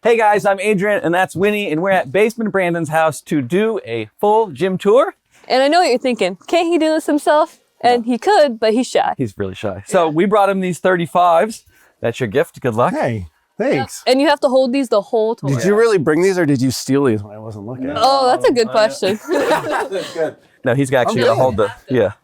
Hey guys, I'm Adrian and that's Winnie and we're at Basement Brandon's house to do a full gym tour. And I know what you're thinking. Can't he do this himself? And he could, but he's shy. He's really shy. So we brought him these 35s. That's your gift. Good luck. Hey, thanks. And you have to hold these the whole tour. Did you really bring these or did you steal these when I wasn't looking? Oh, that's a good question. That's good. No, he's actually going to hold the,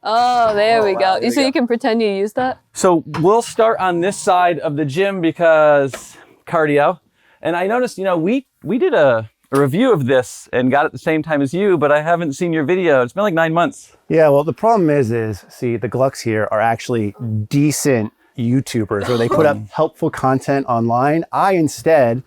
Oh, there we go. There So you can pretend you use that? So we'll start on this side of the gym because cardio. And I noticed, we did a review of this and got it at the same time as you, but I haven't seen your video. It's been like 9 months. Yeah, well, the problem is see, the Glucks here are actually decent YouTubers where they put up helpful content online. I instead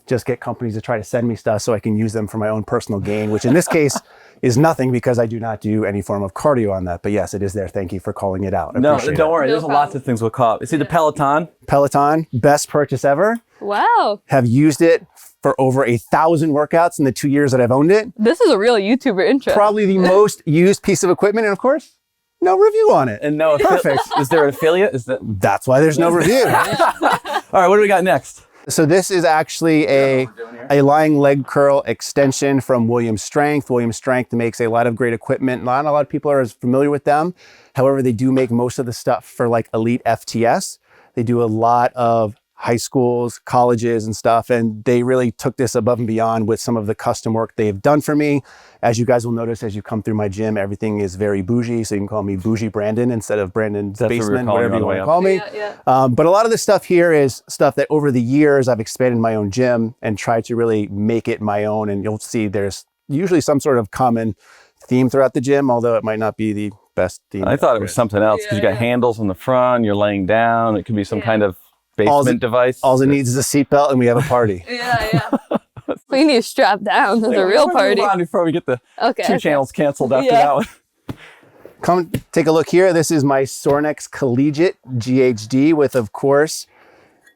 just get companies to try to send me stuff so I can use them for my own personal gain, which in this case is nothing because I do not do any form of cardio on that. But yes, it is there. Thank you for calling it out. No, don't worry. There's lots of things we'll call it. See the Peloton? Peloton, best purchase ever. Wow. Have used it for over 1,000 workouts in the 2 years that I've owned it. This is a real YouTuber intro. Probably the most used piece of equipment. And of course, no review on it. And no, perfect. Is there an affiliate? That's why there's no review. All right, what do we got next? So this is actually a lying leg curl extension from Williams Strength. Williams Strength makes a lot of great equipment. Not a lot of people are as familiar with them. However, they do make most of the stuff for like elite FTS. They do a lot of high schools, colleges and stuff. And they really took this above and beyond with some of the custom work they've done for me. As you guys will notice, as you come through my gym, everything is very bougie. So you can call me Bougie Brandon instead of Brandon's Basement, whatever you want to call me. But a lot of the stuff here is stuff that over the years, I've expanded my own gym and tried to really make it my own. And you'll see there's usually some sort of common theme throughout the gym, although it might not be the best theme. I thought it was something else because you got handles on the front, you're laying down. It could be some kind of basement device. All it needs is a seatbelt and we have a party. Well, you need to strap down. That's a real party. Move on before we get the two channels canceled after that one. Come take a look here. This is my Sornex Collegiate GHD with, of course,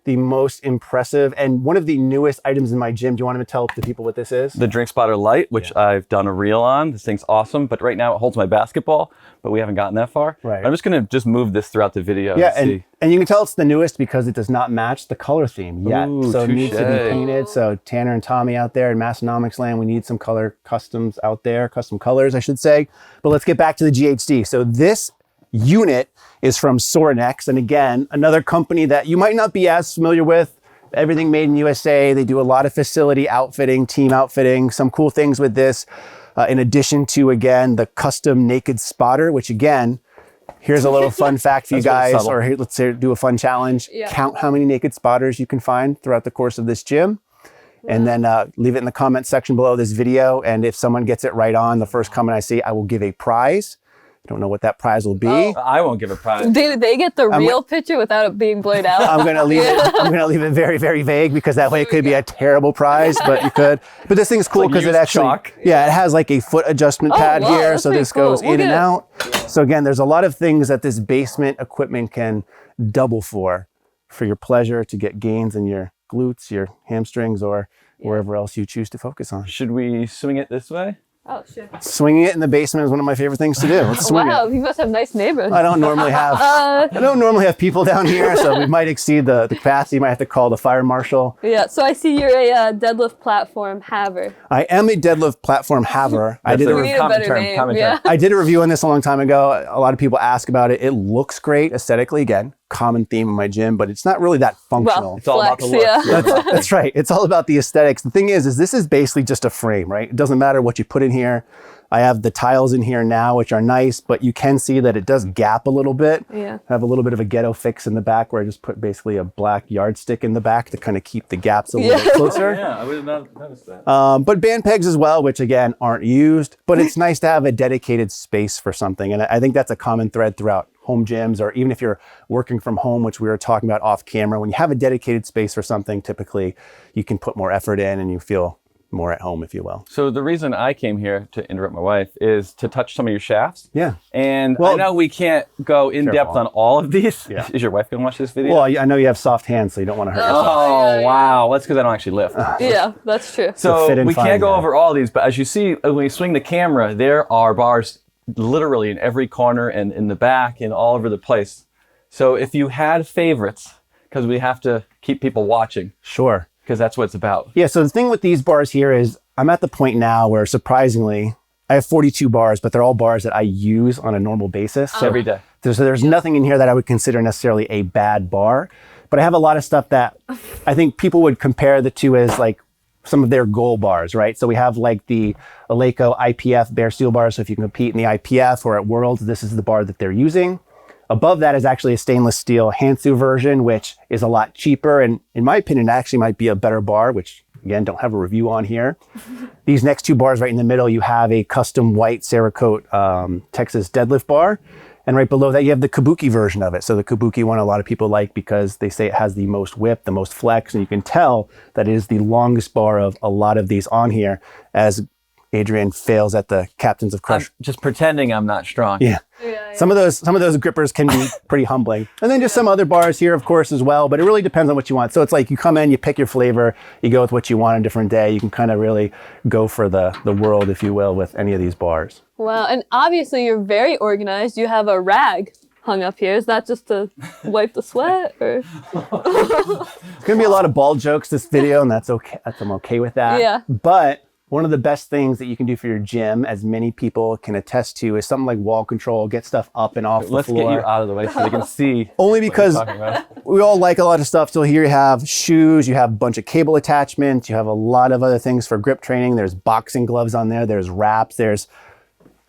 the most impressive and one of the newest items in my gym. Do you want to tell the people what this is? The Drink Spotter Lite, which I've done a reel on. This thing's awesome, but right now it holds my basketball, but we haven't gotten that far. Right. I'm just going to move this throughout the video. Yeah, and you can tell it's the newest because it does not match the color theme yet. Ooh, so it needs to be painted. So Tanner and Tommy out there in Massonomics land, we need some color customs out there, custom colors, I should say. But let's get back to the GHD. So this unit is from Sornex. And again, another company that you might not be as familiar with. Everything made in USA. They do a lot of facility outfitting, team outfitting, some cool things with this. In addition to, again, the custom naked spotter, which again, here's a little fun fact for you guys, or here, let's say do a fun challenge. Count how many naked spotters you can find throughout the course of this gym. And then leave it in the comment section below this video. And if someone gets it right on, the first comment I see, I will give a prize. I don't know what that prize will be. I won't give a prize. Did they get the real picture without it being blurred out? I'm gonna leave it. I'm gonna leave it very, very vague because that way it could be a terrible prize, but you could. But this thing's cool because it actually, it has like a foot adjustment pad here, so this goes in and out. So again, there's a lot of things that this basement equipment can double for your pleasure to get gains in your glutes, your hamstrings, or wherever else you choose to focus on. Should we swing it this way? Oh, shit. Swinging it in the basement is one of my favorite things to do. Let's swing it. You must have nice neighbors. I don't normally have people down here, so we might exceed the capacity. You might have to call the fire marshal. Yeah, so I see you're a deadlift platform haver. I am a deadlift platform haver. I did a review on this a long time ago. A lot of people ask about it. It looks great aesthetically. Again, common theme in my gym, but it's not really that functional. Well, it's all about the look. That's right. It's all about the aesthetics. The thing is this is basically just a frame, right? It doesn't matter what you put in here. I have the tiles in here now, which are nice, but you can see that it does gap a little bit. I have a little bit of a ghetto fix in the back where I just put basically a black yardstick in the back to kind of keep the gaps a little bit closer. I would have not noticed that. But band pegs as well, which again, aren't used, but it's nice to have a dedicated space for something. And I think that's a common thread throughout home gyms, or even if you're working from home, which we were talking about off camera, when you have a dedicated space for something, typically you can put more effort in and you feel more at home, if you will. So the reason I came here, to interrupt my wife, is to touch some of your shafts. Yeah. And I know we can't go in depth on all of these. Yeah. Is your wife going to watch this video? Well, I know you have soft hands, so you don't want to hurt yourself. Oh, wow. That's because I don't actually lift. Yeah, that's true. So we can't go over all these, but as you see, when you swing the camera, there are bars literally in every corner and in the back and all over the place. So if you had favorites, because we have to keep people watching. Sure. because that's what it's about. Yeah, so the thing with these bars here is I'm at the point now where surprisingly, I have 42 bars, but they're all bars that I use on a normal basis. So Every day. So there's nothing in here that I would consider necessarily a bad bar, but I have a lot of stuff that I think people would compare the two as like some of their goal bars, right? So we have like the Eleiko IPF bare steel bar. So if you can compete in the IPF or at Worlds, this is the bar that they're using. Above that is actually a stainless steel Hansu version, which is a lot cheaper. And in my opinion, actually might be a better bar, which again, don't have a review on here. These next two bars right in the middle, you have a custom white Cerakote Texas deadlift bar. And right below that, you have the Kabuki version of it. So the Kabuki one, a lot of people like because they say it has the most whip, the most flex, and you can tell that it is the longest bar of a lot of these on here as Adrian fails at the Captains of Crush. I'm just pretending I'm not strong. Yeah. Some of those grippers can be pretty humbling. And then just some other bars here, of course, as well. But it really depends on what you want. So it's like you come in, you pick your flavor, you go with what you want on a different day. You can kind of really go for the world, if you will, with any of these bars. Wow, and obviously you're very organized. You have a rag hung up here. Is that just to wipe the sweat, or? It's gonna be a lot of ball jokes this video, and that's okay. I'm okay with that. Yeah. But one of the best things that you can do for your gym, as many people can attest to, is something like wall control, get stuff up and off the floor. Let's get you out of the way so they can see. Only because what you're talking about. we all like a lot of stuff. So here you have shoes, you have a bunch of cable attachments, you have a lot of other things for grip training. There's boxing gloves on there, there's wraps, there's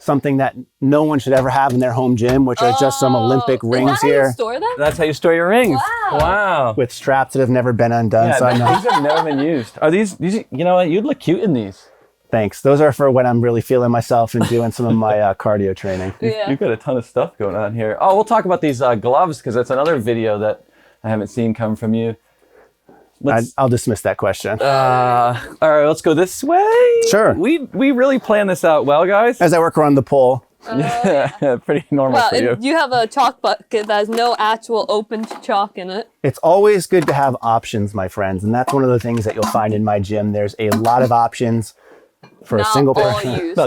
something that no one should ever have in their home gym, which are just some Olympic rings Is that how here you store them? That's how you store your rings. Wow. with straps that have never been undone. Yeah, So I know. these have never been used. Are these, you know what, you'd look cute in these. Thanks. Those are for when I'm really feeling myself and doing some of my cardio training. Yeah. You've got a ton of stuff going on here. Oh, we'll talk about these gloves because that's another video that I haven't seen come from you. I'll dismiss that question. All right, let's go this way. Sure. We really planned this out well, guys. As I work around the pole. Yeah, pretty normal Wow, for you. and you have a chalk bucket that has no actual open chalk in it. It's always good to have options, my friends. And that's one of the things that you'll find in my gym. There's a lot of options for a Not single all person. used. No,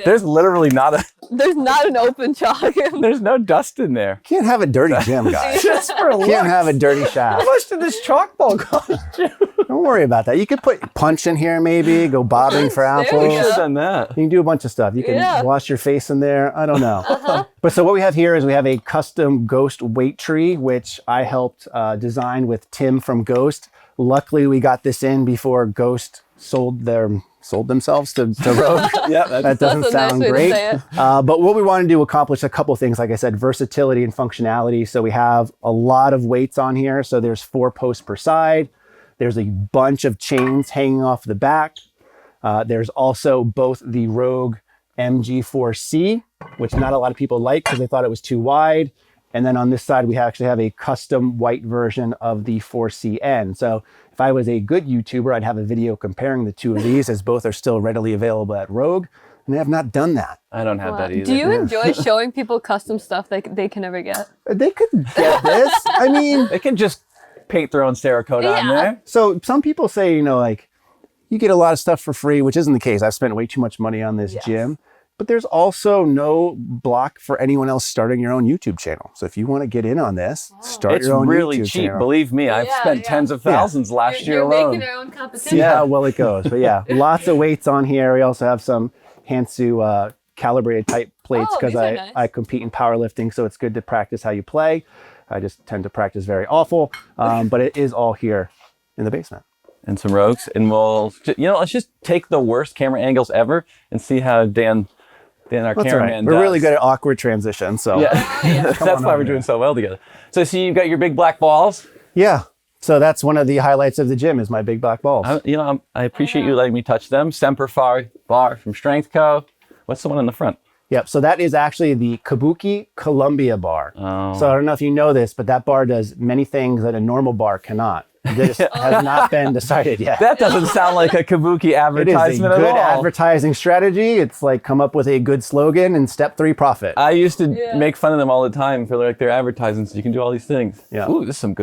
there's literally not There's not an open chalk. there's no dust in there. Can't have a dirty gym, guys. Just for a Can't have a dirty How shaft. much did this chalk ball cost you? Don't worry about that. You could put punch in here maybe, go bobbing for There we apples. We go. should have done that. You can do a bunch of stuff. You can Yeah. wash your face in there. I don't know. But so what we have here is we have a custom Ghost weight tree, which I helped design with Tim from Ghost. Luckily, we got this in before Ghost sold themselves to Rogue. Yeah, That doesn't That's a nice sound way to great. say it. But what we wanted to accomplish a couple things, like I said, versatility and functionality. So we have a lot of weights on here. So there's 4 posts per side. There's a bunch of chains hanging off the back. There's also both the Rogue MG4C, which not a lot of people like because they thought it was too wide. And then on this side, we actually have a custom white version of the 4CN. So if I was a good YouTuber, I'd have a video comparing the two of these, as both are still readily available at Rogue. And they have not done that. I don't have that either. Do you enjoy showing people custom stuff they can never get? They could get this. I mean, They can just paint their own Cerakote on Yeah. there. so some people say, you know, like you get a lot of stuff for free, which isn't the case. I've spent way too much money on this gym. But there's also no block for anyone else starting your own YouTube channel. So if you want to get in on this, start It's your own really YouTube cheap. channel. Believe me, I've Yeah, spent yeah. tens of thousands last year You're alone. making your own competition. See how well it goes. But yeah, lots of weights on here. We also have some Hansu calibrated type plates Oh, because these are nice. I compete in powerlifting. So it's good to practice how you play. I just tend to practice very awful. But it is all here in the basement. And some Rogues, and let's just take the worst camera angles ever and see how Dan, our That's all cameraman, right. We're does. really good at awkward transitions. So Yeah, that's why we're doing so well together. So, see, you've got your big black balls. yeah. So that's one of the highlights of the gym is my big black balls. I appreciate you letting me touch them. Semper Fi bar from Strength Co. What's the one in the front? Yep. So that is actually the Kabuki Columbia bar. Oh. So I don't know if you know this, but that bar does many things that a normal bar cannot. This has not been decided yet. That doesn't sound like a Kabuki It is a advertisement good at all. advertising strategy. It's like come up with a good slogan and step 3 profit. I used to make fun of them all the time for like their advertising. So you can do all these things. Yeah. Ooh, this is some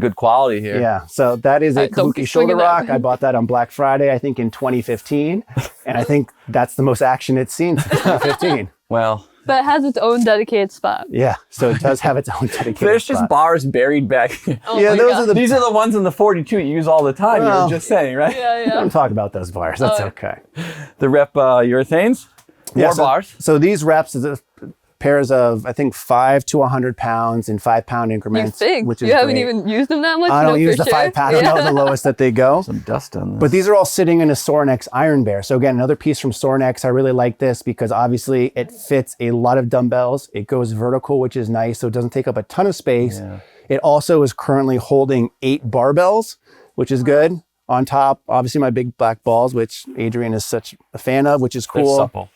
good quality here. Yeah, so that is a Don't be Kabuki shoulder swinging that rock. way. I bought that on Black Friday, I think in 2015. And I think that's the most action it's seen since 2015. Well, But it has its own dedicated spot. Yeah, so it does have its own dedicated There's just spot. bars buried back here. Oh Yeah, my those God. are the. These are the ones in the 42 you use all the time. You Well, were just saying, right? Yeah, yeah. Don't talk about those bars. That's Oh. okay. The rep urethanes, Yeah, more bars. So these reps is pairs of, I think, 5 to 100 pounds in 5 pound You increments. think? Which is You haven't great. even used them that much? I No, don't use for the sure. 5 pound. I don't know the lowest that they go. Some dust on this. But these are all sitting in a Sorinex Iron Bear. So again, another piece from Sorinex. I really like this because obviously it fits a lot of dumbbells. It goes vertical, which is nice. So it doesn't take up a ton of space. Yeah. It also is currently holding 8 barbells, which is good. On top, obviously my big black balls, which Adrian is such a fan of, which is They're cool. supple.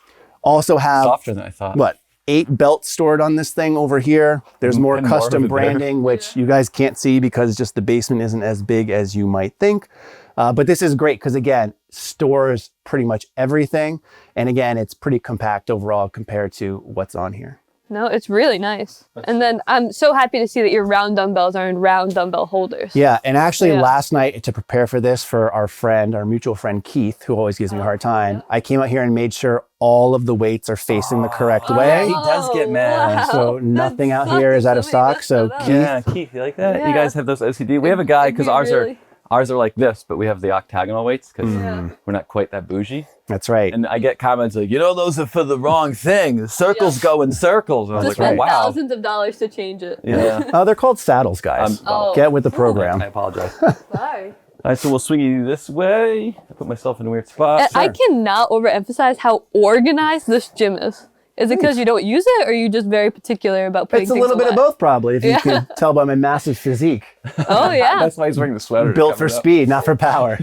Also have, Softer than I thought. what, 8 belts stored on this thing over here. There's more And more custom over there. branding, which you guys can't see because just the basement isn't as big as you might think. But this is great because, again, stores pretty much everything. And again, it's pretty compact overall compared to what's on here. No, it's really nice. And then I'm so happy to see that your round dumbbells are in round dumbbell holders. Yeah, and actually Yeah. last night to prepare for this for our friend, our mutual friend Keith, who always gives me a hard time, I came out here and made sure all of the weights are facing the correct way. He does get mad. wow. So nothing That's out here is out of something stock. So messed that up. Keith, Yeah, Keith, you like that? You Yeah. guys have those OCD? We have a guy, because It'd be really- ours are like this, but we have the octagonal weights because Yeah. we're not quite that bougie. that's right. And I get comments like, those are for the wrong thing. The circles go in circles. And I'm Just like, spent oh, wow. thousands of dollars to change it. Yeah. Oh, they're called saddles, guys. Oh. Get with the program. I apologize. Sorry. All right, so we'll swing you this way. I put myself in a weird spot. And I cannot overemphasize how organized this gym is. Is it because you don't use it, or are you just very particular about putting It's a things little bit of away? both, probably, if you can tell by my massive physique. Oh yeah, That's why he's wearing the sweater. to Built cover for it up. speed, not for power.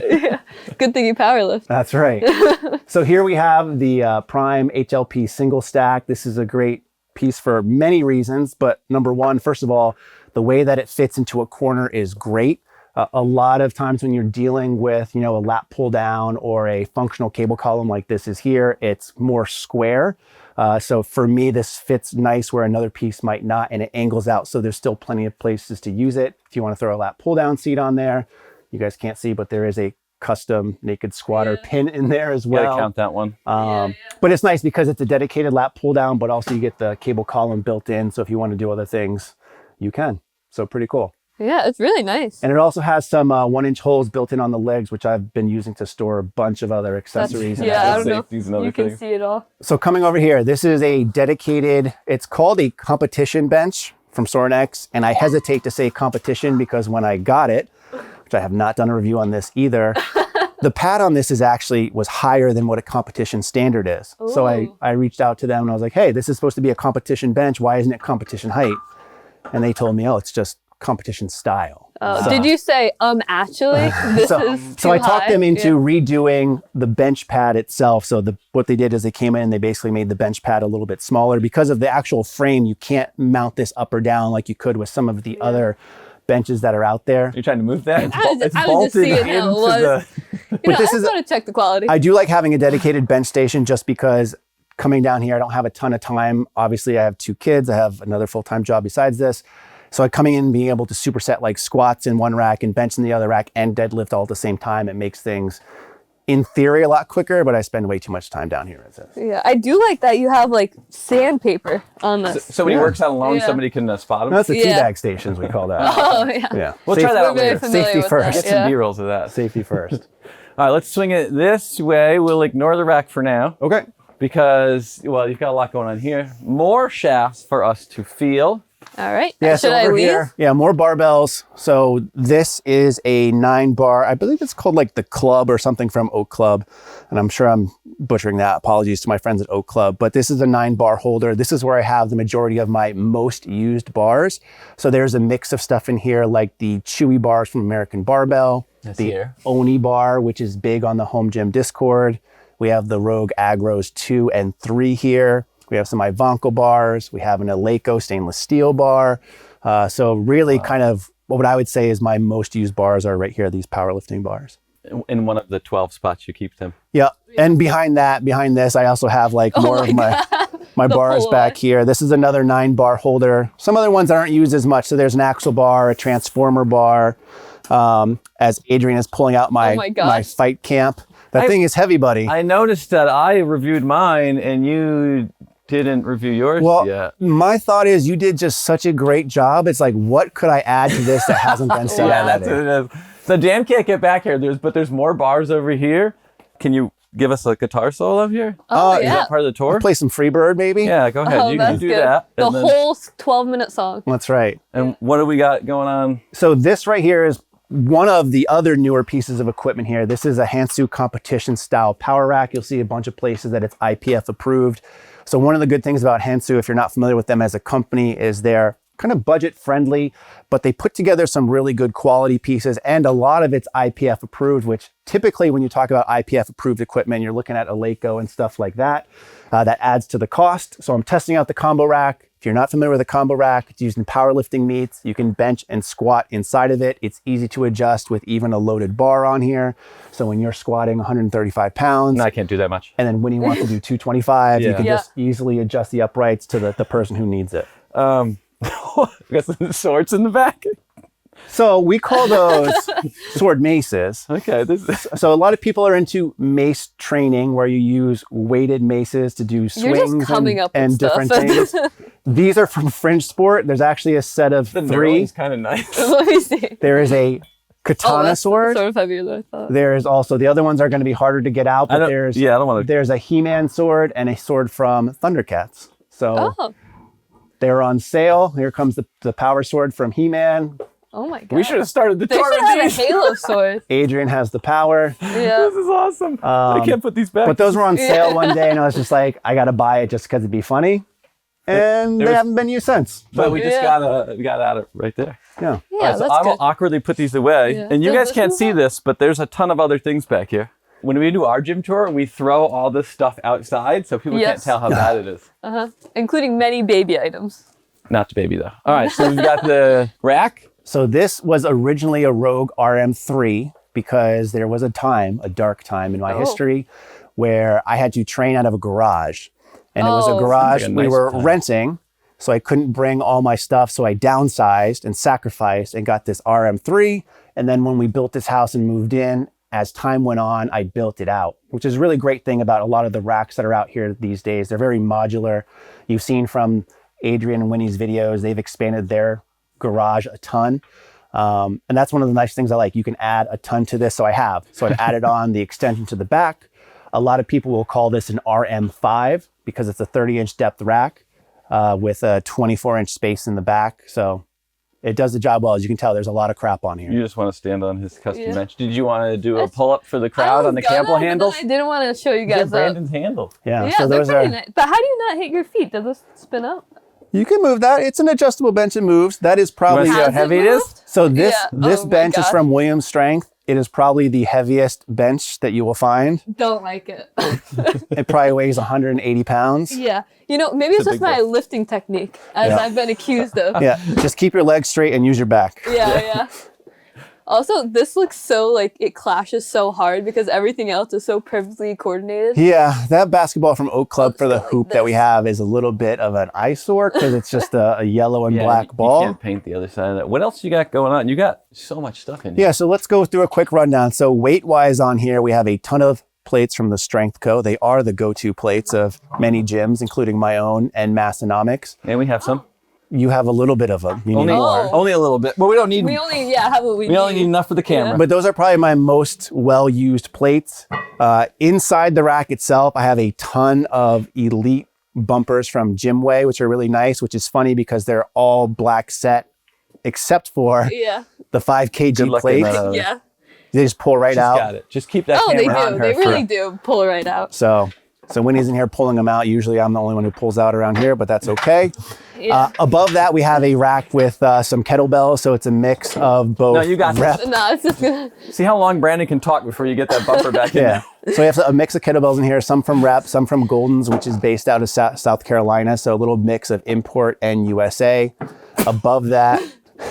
good thing you powerlift. That's right. So here we have the Prime HLP single stack. This is a great piece for many reasons, but number one, first of all, the way that it fits into a corner is great. A lot of times when you're dealing with, a lat pull down or a functional cable column like this is here, it's more square. So for me, this fits nice where another piece might not, and it angles out. So there's still plenty of places to use it. If you want to throw a lat pull down seat on there, you guys can't see, but there is a custom naked squatter pin in there as You well. gotta count that one. But it's nice because it's a dedicated lat pull down, but also you get the cable column built in. So if you want to do other things, you can. So pretty cool. Yeah, it's really nice. And it also has some 1-inch holes built in on the legs, which I've been using to store a bunch of other accessories. and yeah, I don't know. Safeties and If other you can things. see it all. So coming over here, this is a dedicated, it's called a competition bench from Sorinex. And I hesitate to say competition because when I got it, which I have not done a review on this either, the pad on this was higher than what a competition standard is. So Ooh. I reached out to them and I was like, hey, this is supposed to be a competition bench. Why isn't it competition height? And they told me, oh, it's just competition style. Did you say actually this So, is too so I talked high? them into Yeah. redoing the bench pad itself. So what they did is they came in and they basically made the bench pad a little bit smaller. Because of the actual frame, you can't mount this up or down like you could with some of the other benches that are out there. You're trying to move that? It's I was just bolted seeing how it into was. the... You know, this I is- just want to check the quality. I do like having a dedicated bench station just because coming down here, I don't have a ton of time. Obviously, I have 2 kids. I have another full-time job besides this. So coming in and being able to superset like squats in one rack and bench in the other rack and deadlift all at the same time, it makes things, in theory, a lot quicker, but I spend way too much time down here as is. Yeah, I do like that you have like sandpaper on this. So when he works out alone, Yeah. somebody can spot him? That's the Yeah. teabag stations, we call that. Oh yeah. Yeah. We'll try that out We're very later. familiar Safety with first. Get that. some Yeah. B-rolls of that. Safety first. All right, let's swing it this way. We'll ignore the rack for now Okay. because, well, you've got a lot going on here. More shafts for us to feel. All right. Yeah, Should so I over leave? here, more barbells. So this is a 9-bar. I believe it's called like the Club or something from Oak Club. And I'm sure I'm butchering that. Apologies to my friends at Oak Club. But this is a 9-bar holder. This is where I have the majority of my most used bars. So there's a mix of stuff in here like the Chewy bars from American Barbell. That's the here. Oni bar, which is big on the home gym Discord. We have the Rogue Agros 2 and 3 here. We have some Ivanko bars. We have an Eleiko stainless steel bar. So really kind of what I would say is my most used bars are right here, these powerlifting bars. In one of the 12 spots you keep them. Yeah. And behind this, I also have like more of my bars pull back away. here. This is another 9-bar holder. Some other ones that aren't used as much. So there's an axle bar, a transformer bar. As Adrian is pulling out my my gosh. fight camp. That thing is heavy, buddy. I noticed that I reviewed mine and you didn't review yours Well, yet. my thought is you did just such a great job. It's like, what could I add to this that hasn't been said Yeah, already? that's what it is. So Dan can't get back here. There's more bars over here. Can you give us a guitar solo here? Oh, Is yeah. that part of the tour? Play some Freebird, maybe? Yeah, go ahead. Oh, you that's do good. that. The and then- whole 12-minute song. That's right. And what do we got going on? So this right here is one of the other newer pieces of equipment here. This is a Hansu competition style power rack. You'll see a bunch of places that it's IPF approved. So one of the good things about Hansu, if you're not familiar with them as a company, is they're kind of budget friendly, but they put together some really good quality pieces, and a lot of it's IPF approved, which typically when you talk about IPF approved equipment, you're looking at Eleiko and stuff like that. That adds to the cost. So I'm testing out the combo rack. If you're not familiar with a combo rack, it's used in powerlifting meets. You can bench and squat inside of it. It's easy to adjust with even a loaded bar on here. So when you're squatting 135 pounds, No, I can't do that much. and then when you want to do 225, you Yeah. can Yeah. just easily adjust the uprights to the person who needs it. We got some swords in the back. So we call those sword maces. Okay, this is So a lot of people are into mace training where you use weighted maces to do You're swings just coming up with and stuff. different things. These are from Fringe Sport. There's actually a set of the three. knurling's kind of nice. Let me see. There is a katana that's sword. sort of heavier than I thought. There is also, the other ones are going to be harder to get out, but I don't want to. there's a He-Man sword and a sword from Thundercats. So Oh, they're on sale. Here comes the power sword from He-Man. oh my god. We should have started the They tour should with have a these. Halo sword. Adrian has the power. Yeah. This is awesome. I can't put these back. But those were on sale one day, and I was just like, I got to buy it just because it'd be funny. And There they was- haven't been used since. But we just Yeah. got out of right there. Yeah. Yeah, All right, so that's I will good. awkwardly put these away. Yeah. And you So guys this can't is see all- this, but there's a ton of other things back here. When we do our gym tour, we throw all this stuff outside so people can't Yes. tell how bad it is. Including many baby items. Not the baby though. All right, so we've got the rack. So this was originally a Rogue RM3 because there was a dark time in my history where I had to train out of a garage. And it was a Oh. garage Sounds like a we nice were time. renting. So I couldn't bring all my stuff. So I downsized and sacrificed and got this RM3. And then when we built this house and moved in, as time went on, I built it out, which is a really great thing about a lot of the racks that are out here these days. They're very modular. You've seen from Adrian and Winnie's videos, they've expanded their garage a ton. And that's one of the nice things I like. You can add a ton to this. So I have. So I've added on the extension to the back. A lot of people will call this an RM5 because it's a 30-inch depth rack with a 24-inch space in the back. So it does the job well. As you can tell, there's a lot of crap on here. You just want to stand on his custom Yeah. bench. Did you want to do a That's- pull-up for the I crowd was on the gonna, Campbell but then handles? I didn't want to show you These are guys up. Brandon's handle. Yeah. Yeah, so they're those pretty are. nice. But how do you not hit your feet? Does this spin up? You can move that. It's an adjustable bench. It moves. That is probably. You wanna see how Has heavy it it is? moved? So this Yeah. this Oh my bench is gosh. from Williams Strength. It is probably the heaviest bench that you will find. Don't like it. It probably weighs 180 pounds. Yeah. You know, maybe it's a just big my boy. lifting technique, as Yeah. I've been accused of. Yeah, just keep your legs straight and use your back. Yeah. Also, this looks so like it clashes so hard because everything else is so perfectly coordinated. Yeah, that basketball from Oak Club for the like hoop that we this. have is a little bit of an eyesore because it's just a yellow and black you ball. can't paint the other side of that. What else you got going on? You got so much stuff in here. Yeah, so let's go through a quick rundown. So weight-wise on here, we have a ton of plates from the Strength Co. They are the go-to plates of many gyms, including my own and Massonomics. And we have some. You have a little bit of them. You need Only, more. only a little bit. But we don't need We only have what we we only need enough for the camera. But those are probably my most well-used plates. Inside the rack itself, I have a ton of elite bumpers from Gymway, which are really nice, which is funny because they're all black set, except for Yeah. the 5 Good kg luck plates. getting that out of there. Yeah. They just pull right She's out. got it. Just keep that Oh, they camera on do. her. They for- really do pull right out. So when he's in here pulling them out, usually I'm the only one who pulls out around here, but that's okay. Yeah. Above that, we have a rack with some kettlebells, so it's a mix of both No, you got this. rep. No, it's just gonna. See how long Brandon can talk before you get that bumper back in Yeah. there. So we have a mix of kettlebells in here, some from Rep, some from Golden's, which is based out of South Carolina. So a little mix of import and USA. Above that,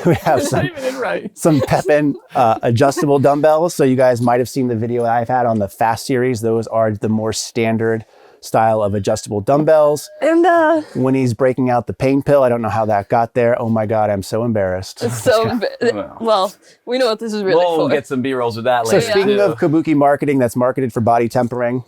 we have Not even in right. some Pepin adjustable dumbbells. So you guys might have seen the video I've had on the Fast series. Those are the more standard style of adjustable dumbbells. And When he's breaking out the pain pill, I don't know how that got there. Oh my God, I'm so embarrassed. it's so. Well, we know what this is really We'll for. get some B-rolls with that So later. speaking too. of kabuki marketing, that's marketed for body tempering.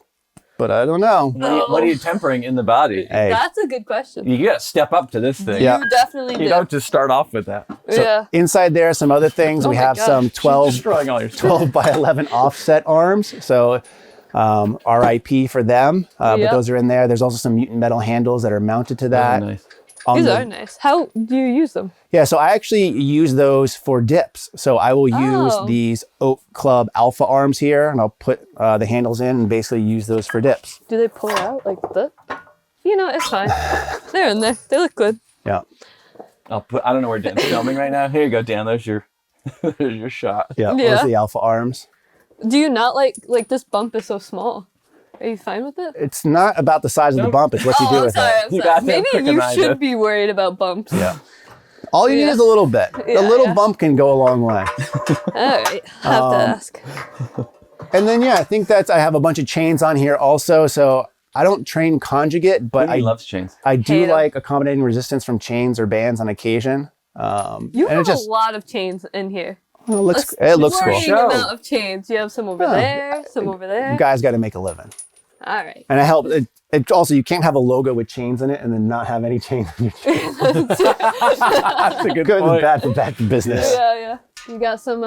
but I don't know. What are you tempering in the body? Hey. That's a good question. You gotta step up to this thing. Yeah. You definitely You did. don't just start off with that. So yeah. inside there, some other things. We my have gosh. some She's 12, Destroying all your 12 by 11 offset arms. So RIP for them. But Yep. those are in there. There's also some mutant metal handles that are mounted to that. Those are nice. On These the- are nice. How do you use them? Yeah, so I actually use those for dips. So I will use Oh. these Oak Club Alpha arms here, and I'll put the handles in and basically use those for dips. Do they pull out like that? You know, it's fine. They're in there. They look good. Yeah. I don't know where Dan's filming right now. Here you go, Dan. There's your there's your shot. Yeah, Yeah. those are the Alpha arms. Do you not like this bump is so small? Are you fine with it? It's not about the size of the bump, it's what you do I'm with sorry, it. I'm You sorry. got there Maybe quicker you than I should did. be worried about bumps. Yeah. All you need Yeah. is a little bit. Yeah, a little yeah. bump can go a long way. All right, have to ask. And then, yeah, I think I have a bunch of chains on here also. So I don't train conjugate, but He loves chains. I do Hate 'em. like accommodating resistance from chains or bands on occasion. You and have it just a lot of chains in here. it looks cool. Worrying Show. amount of chains. You have some over there, some over there. You guys got to make a living. All right. And it also, you can't have a logo with chains in it and then not have any chains in your chain. That's a good Good and point. bad for back to business. Yeah, yeah. You got some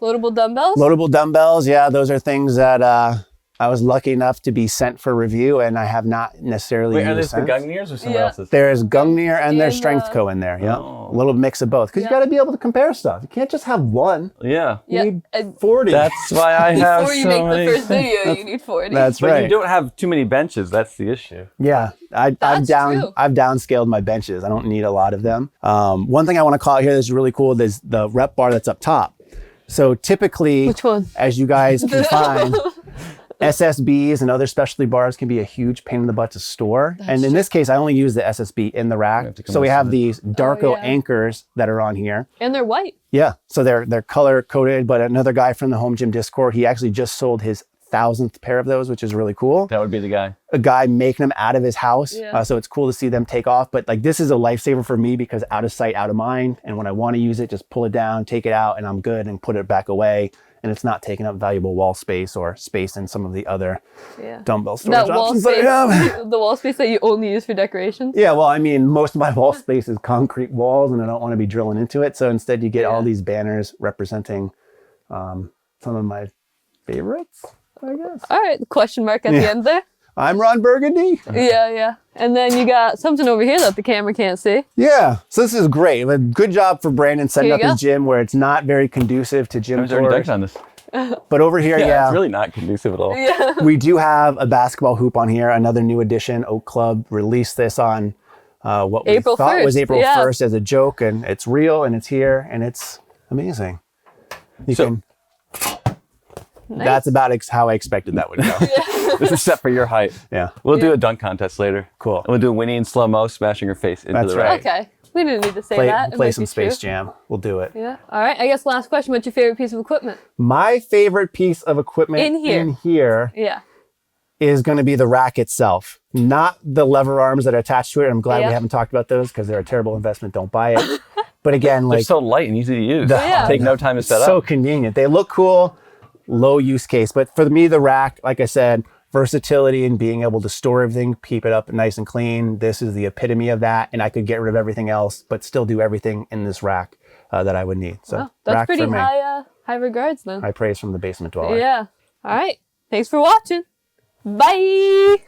loadable dumbbells? Loadable dumbbells, yeah, those are things that I was lucky enough to be sent for review, and I have not necessarily Wait, are used these the since. Gungnir's or someone Yeah. else's? There's Gungnir and there's And, Strength Co in there. Yeah, Oh. a little mix of both because you Yeah. got to be able to compare stuff. You can't just have one. Yeah. Yeah. You need and 40. That's why I have before you so make many. the first video, you need 40. That's But right. you don't have too many benches. That's the issue. Yeah, I've That's true. downscaled my benches. I don't need a lot of them. One thing I want to call out here that's really cool is the rep bar that's up top. So typically, Which one? as you guys can find, SSBs and other specialty bars can be a huge pain in the butt to store. And in this case, I only use the SSB in the rack. to come So we have inside. these Darko yeah. anchors that are on here. And they're white. Yeah, so they're color coded. But another guy from the Home Gym Discord, he actually just sold his 1,000th pair of those, which is really cool. That would be the guy. A guy making them out of his house. Yeah. So it's cool to see them take off. But like this is a lifesaver for me because out of sight, out of mind. And when I want to use it, just pull it down, take it out, and I'm good and put it back away. And it's not taking up valuable wall space or space in some of the other Yeah. dumbbell storage That wall options that I space, have. the wall space that you only use for decorations. Yeah, well, I mean, most of my wall space is concrete walls, and I don't want to be drilling into it. So instead, you get all Yeah. these banners representing some of my favorites, I guess. All right, the question mark at the Yeah. end there. I'm Ron Burgundy. Yeah, yeah. And then you got something over here that the camera can't see. Yeah, so this is great. But good job for Brandon setting Here up you his gym where it's not very conducive to I gym was already tours. dunked on this. But over here, yeah, It's really not conducive at all. Yeah. we do have a basketball hoop on here. Another new addition. Oak Club released this on what we April thought was 1st, April yeah. 1st as a joke, and it's real, and it's here, and it's amazing. So- That's about how I expected that would go. This is set for your height. Yeah, We'll do a dunk contest later. Cool. And we'll do Winnie in slow-mo smashing her face into That's the right. rack. Okay. We didn't need to say play, that. It play might some be Space true. Jam. We'll do it. Yeah. All right. I guess last question. What's your favorite piece of equipment? My favorite piece of equipment In here. Yeah. is going to be the rack itself, not the lever arms that are attached to it. I'm glad Yeah. we haven't talked about those because they're a terrible investment. Don't buy it. But again, They're like so light and easy to use. Yeah. Take no time to set so up. convenient. They look cool, low use case. But for me, the rack, like I said, versatility and being able to store everything, keep it up nice and clean. This is the epitome of that. And I could get rid of everything else, but still do everything in this rack that I would need. So Well, that's rack pretty for me. high regards then. High praise from the basement dweller. Yeah. All right. Thanks for watching. Bye.